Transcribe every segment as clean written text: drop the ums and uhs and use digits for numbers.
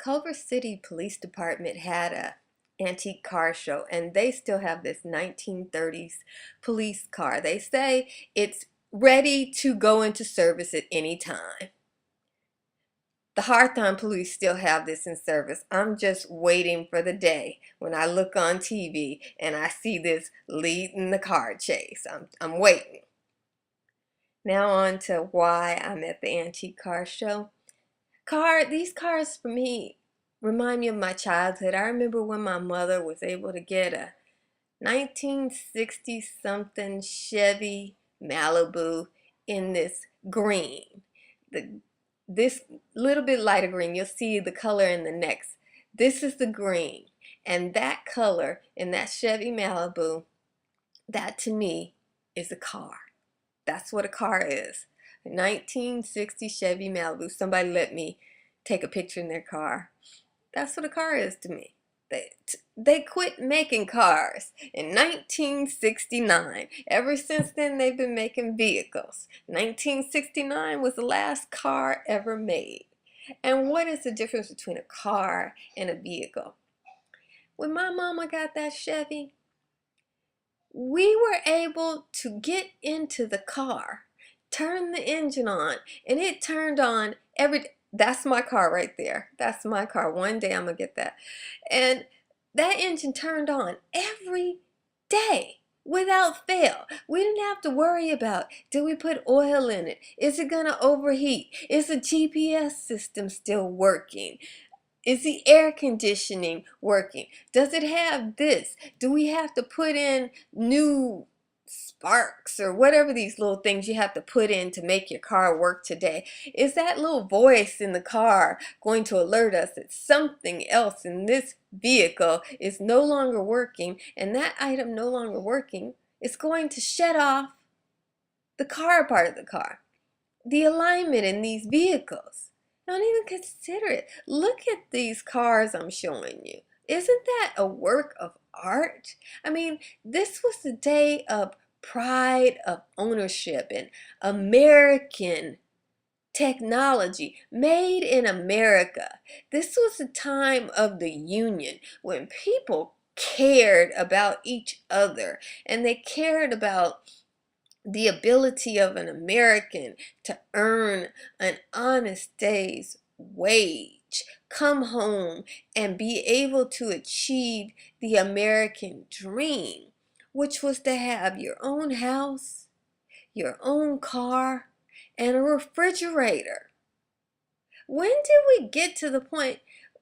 Culver City Police Department had a antique car show, and they still have this 1930s police car. They say it's ready to go into service at any time. The Hawthorne police still have this in service. I'm just waiting for the day when I look on TV and I see this leading the car chase. I'm waiting. Now on to why I'm at the antique car show. These cars for me remind me of my childhood. I remember when my mother was able to get a 1960 something Chevy Malibu in this green. This little bit lighter green, you'll see the color in the next. This is the green, and that color in that Chevy Malibu, that to me is a car. That's what a car is. A 1960 Chevy Malibu. Somebody let me take a picture in their car. That's what a car is to me. They quit making cars in 1969. Ever since then, they've been making vehicles. 1969 was the last car ever made. And what is the difference between a car and a vehicle? When my mama got that Chevy, we were able to get into the car, turn the engine on, and it turned on that's my car right there. That's my car. One day I'm gonna get that. And that engine turned on every day without fail. We didn't have to worry about, did we put oil in it? Is it gonna overheat? Is the GPS system still working? Is the air conditioning working? Does it have this? Do we have to put in new sparks or whatever these little things you have to put in to make your car work today? Is that little voice in the car going to alert us that something else in this vehicle is no longer working, and that item no longer working is going to shut off the car part of the car? The alignment in these vehicles. Don't even consider it. Look at these cars I'm showing you. Isn't that a work of art? I mean, this was the day of pride of ownership and American technology made in America. This was the time of the Union when people cared about each other, and they cared about the ability of an American to earn an honest day's wage, come home and be able to achieve the American dream, which was to have your own house, your own car, and a refrigerator. When did we get to the point?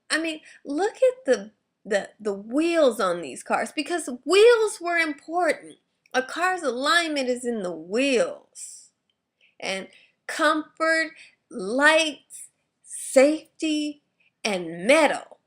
I mean, look at the wheels on these cars, because wheels were important. A car's alignment is in the wheels. And comfort, lights, safety, and metal.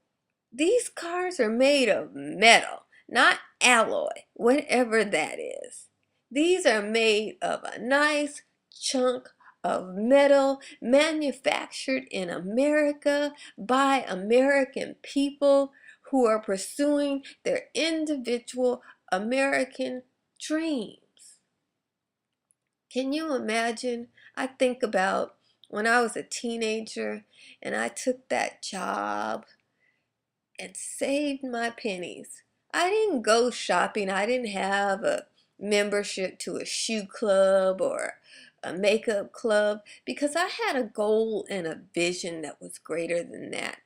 These cars are made of metal, not alloy, whatever that is. These are made of a nice chunk of metal manufactured in America by American people who are pursuing their individual American dreams. Can you imagine? I think about when I was a teenager and I took that job and saved my pennies. I didn't go shopping. I didn't have a membership to a shoe club or a makeup club, because I had a goal and a vision that was greater than that.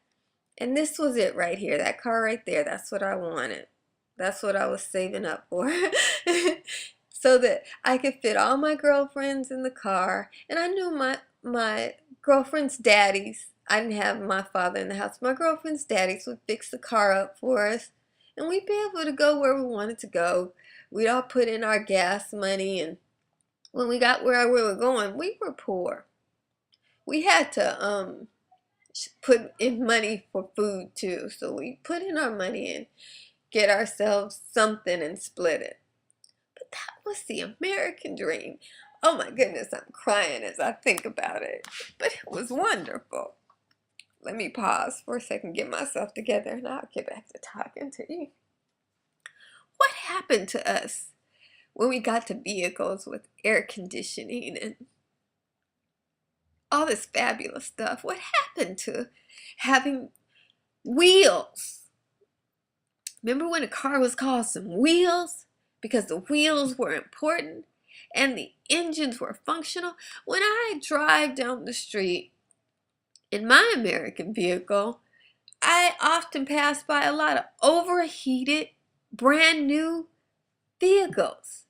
And this was it right here. That car right there, that's what I wanted. That's what I was saving up for. So that I could fit all my girlfriends in the car. And I knew my girlfriends' daddies, I didn't have my father in the house, my girlfriends' daddies would fix the car up for us. And we'd be able to go where we wanted to go. We'd all put in our gas money, and when we got where we were going, we were poor. We had to put in money for food too. So we put in our money and get ourselves something and split it. But that was the American dream. Oh my goodness, I'm crying as I think about it. But it was wonderful. Let me pause for a second, get myself together, and I'll get back to talking to you. What happened to us when we got to vehicles with air conditioning and all this fabulous stuff? What happened to having Wheels. Remember when a car was called some wheels? Because the wheels were important and the engines were functional. When I drive down the street in my American vehicle, I often pass by a lot of overheated, brand new vehicles.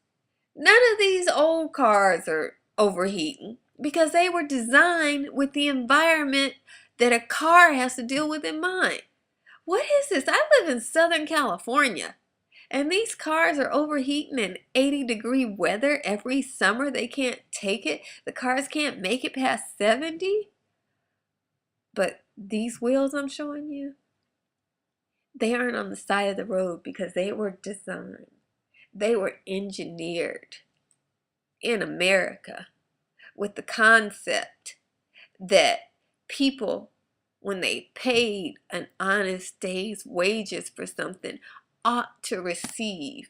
None of these old cars are overheating because they were designed with the environment that a car has to deal with in mind. What is this? I live in Southern California, and these cars are overheating in 80-degree weather every summer. They can't take it. The cars can't make it past 70. But these wheels I'm showing you, they aren't on the side of the road because they were designed. They were engineered in America with the concept that people, when they paid an honest day's wages for something, ought to receive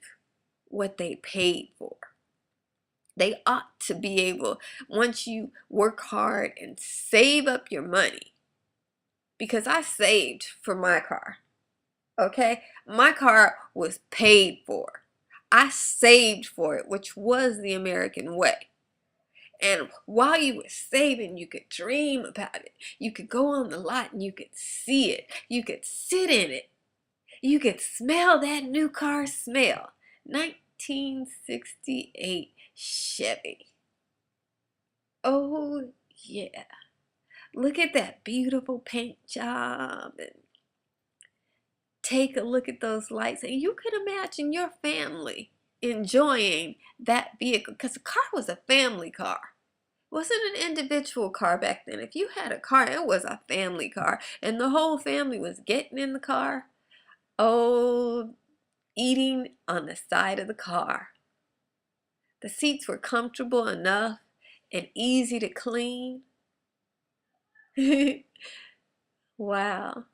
what they paid for. They ought to be able, once you work hard and save up your money, because I saved for my car, okay? My car was paid for. I saved for it, which was the American way. And while you were saving, you could dream about it. You could go on the lot and you could see it. You could sit in it. You could smell that new car smell. 1968 Chevy. Oh, yeah. Look at that beautiful paint job. And take a look at those lights. And you could imagine your family enjoying that vehicle because the car was a family car. It wasn't an individual car back then. If you had a car, it was a family car. And the whole family was getting in the car. Oh, eating on the side of the car. The seats were comfortable enough and easy to clean. Wow.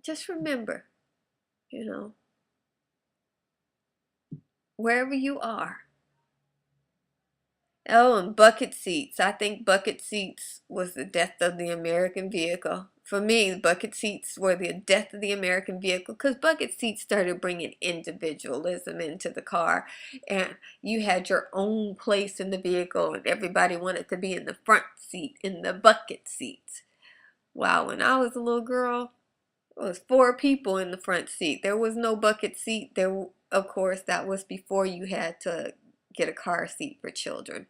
Just remember, wherever you are. Oh, and bucket seats. I think bucket seats was the death of the American vehicle. For me, bucket seats were the death of the American vehicle because bucket seats started bringing individualism into the car. And you had your own place in the vehicle and everybody wanted to be in the front seat, in the bucket seats. Wow, when I was a little girl, it was 4 people in the front seat. There was no bucket seat. Of course, that was before you had to get a car seat for children.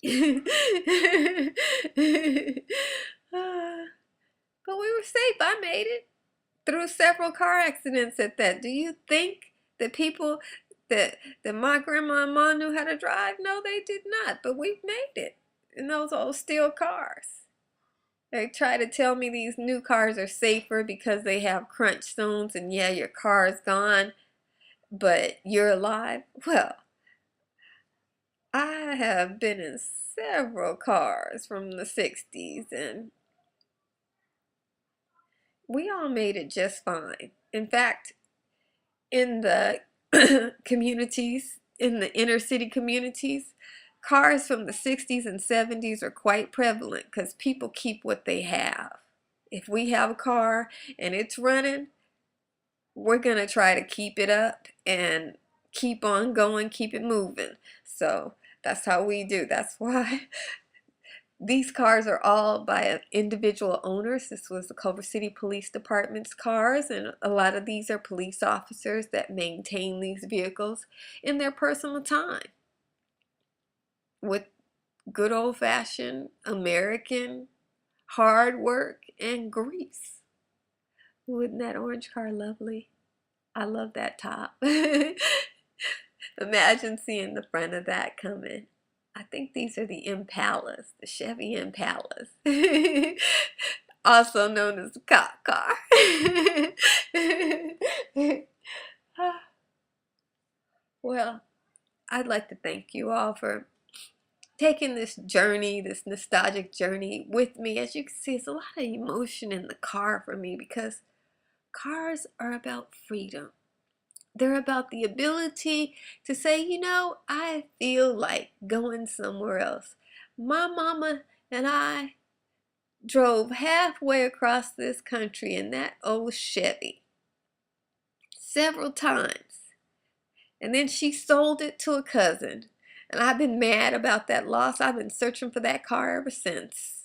But we were safe. I made it through several car accidents at that. Do you think that people that my grandma and mom knew how to drive? No, they did not. But we made it in those old steel cars. They try to tell me these new cars are safer because they have crunch zones and yeah, your car is gone, but you're alive. Well, I have been in several cars from the 60s and we all made it just fine. In fact, in the communities, in the inner city communities, cars from the 60s and 70s are quite prevalent because people keep what they have. If we have a car and it's running, we're going to try to keep it up and keep on going, keep it moving. So that's how we do. That's why these cars are all by individual owners. This was the Culver City Police Department's cars, and a lot of these are police officers that maintain these vehicles in their personal time with good old-fashioned American hard work and grease. Wouldn't that orange car lovely? I love that top. Imagine seeing the front of that coming. I think these are the Impalas, the Chevy Impalas, also known as the cop car. Well, I'd like to thank you all for taking this journey, this nostalgic journey with me. As you can see, it's a lot of emotion in the car for me because cars are about freedom. They're about the ability to say, I feel like going somewhere else. My mama and I, drove halfway across this country in that old Chevy several times. And then she sold it to a cousin. And I've been mad about that loss. I've been searching for that car ever since.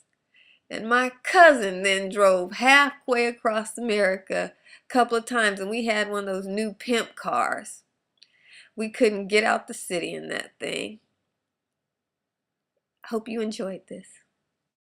And my cousin then drove halfway across America a couple of times, and we had one of those new pimp cars. We couldn't get out the city in that thing. I hope you enjoyed this.